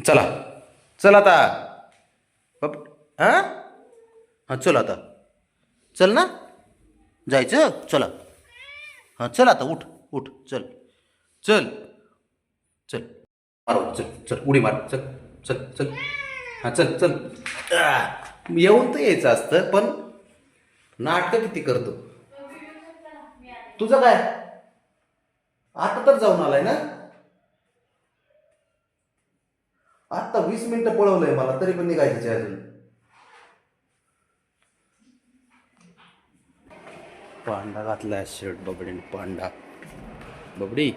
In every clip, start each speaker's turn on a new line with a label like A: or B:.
A: चला चल आता पप हां हां चल आता चल ना जायचं चला हां चल आता उठ उठ चल चल चल मारो चल चल उडी मार चल चल चल हां चल चल येऊन तर यायचं असतं पण नाटकं किती करतो तुझं काय आता तर जाऊन आलाय ना आत्ता 20 मिनिटं पळवलंय मला तरी पण निघायचे अजून पांडा घातलाय शर्ट बबडीने पांडा बबडी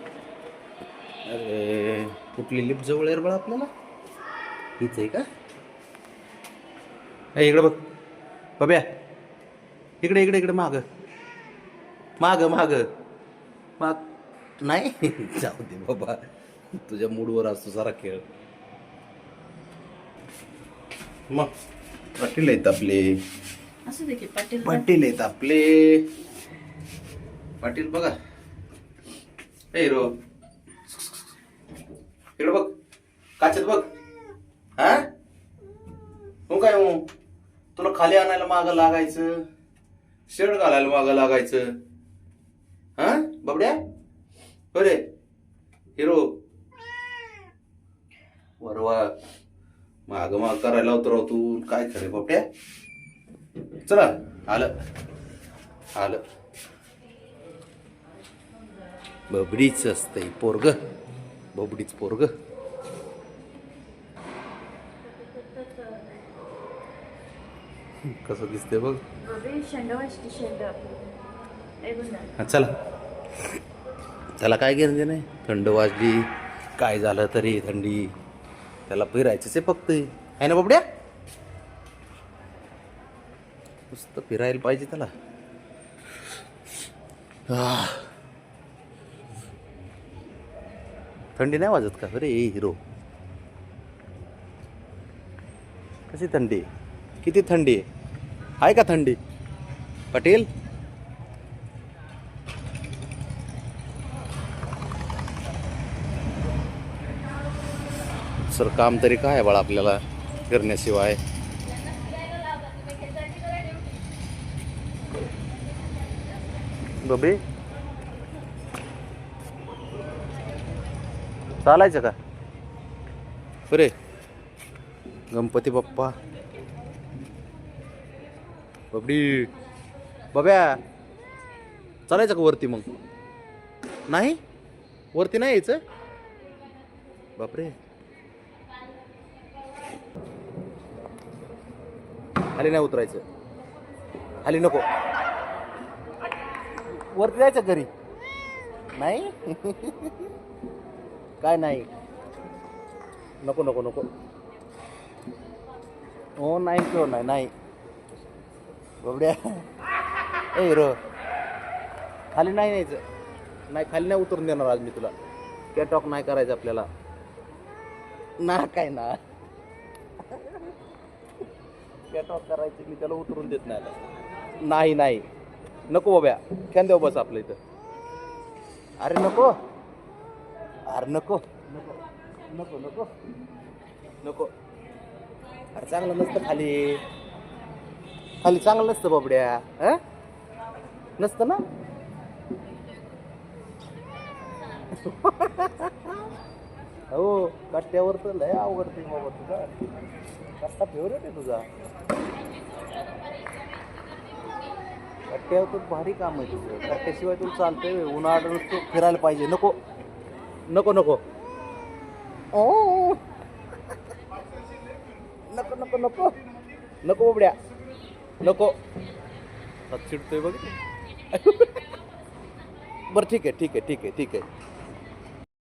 A: अरे कुठली लिफ्ट जवळ आहे रे बाळा आपल्याला हीच आहे का इकडे बघ बब्या इकडे इकडे इकडे माग माग माग माग नाही जाऊ दे बाबा तुझ्या मूडवर असतो सारा खेळ मग पाटील आहेत आपले
B: असू दे की पाटील
A: पाटील आहेत आपले पाटील बघा ए हिरो इकडे बघ काचेत बघ हा हो काय हो तुला खाली आणायला मागं लागायचं शेड घालायला मागं लागायचं हा बाबड्या बरे हिरो वरवा माग माग करायला उतराव तू काय खरे बाबड्या चला आलं आलं बबडीच असतंय पोरग बबडीच पोरग कसं दिसतंय बघ
B: शेंड वाजती शेंड
A: हा चला त्याला काय घेणं नाही थंड वाजली काय झालं तरी थंडी त्याला फिरायचंच आहे फक्त आहे ना बाबड्या नुसतं फिरायला पाहिजे त्याला थंडी नाही वाजत का अरे हिरो कशी थंडी किती थंडी आहे का थंडी पाटील सर काम तरी काय आहे बाळा आपल्याला करण्याशिवाय बबे चालायचं का अरे गणपती बाप्पा बबडी बब्या चालायचं का वरती मग नाही वरती नाही यायचं बापरे खाली नाही उतरायचं खाली नको वरती जायचं घरी नाही काय नाही नको नको नको हो नाही किंवा नाही नाही बबड्या ए हिरो खाली नाही न्यायचं नाही खाली नाही उतरून देणार आज मी तुला कॅटॉक नाही करायचं आपल्याला ना काय ना कॅटॉक करायचं मी त्याला उतरून देत नाही आता. नाही नाही नको बाब्या कॅन देऊ बस आपलं इथं अरे नको अरे नको नको नको नको नको अरे चांगलं नसतं खाली खाली चांगलं नसतं बाबड्या अ नसतं ना हो कट्ट्यावर तर लय आवडते बाबा तुझा कट्टा फेवरेट आहे तुझा कट्ट्यावर तर भारी काम आहे तुझं कट्ट्याशिवाय तुला चालतंय उन्हाळ्यात नुसतं फिरायला पाहिजे नको नको नको ओ नको नको नको नको बाबड्या नको चिडतोय बघ बरं ठीक आहे ठीक आहे ठीक आहे ठीक आहे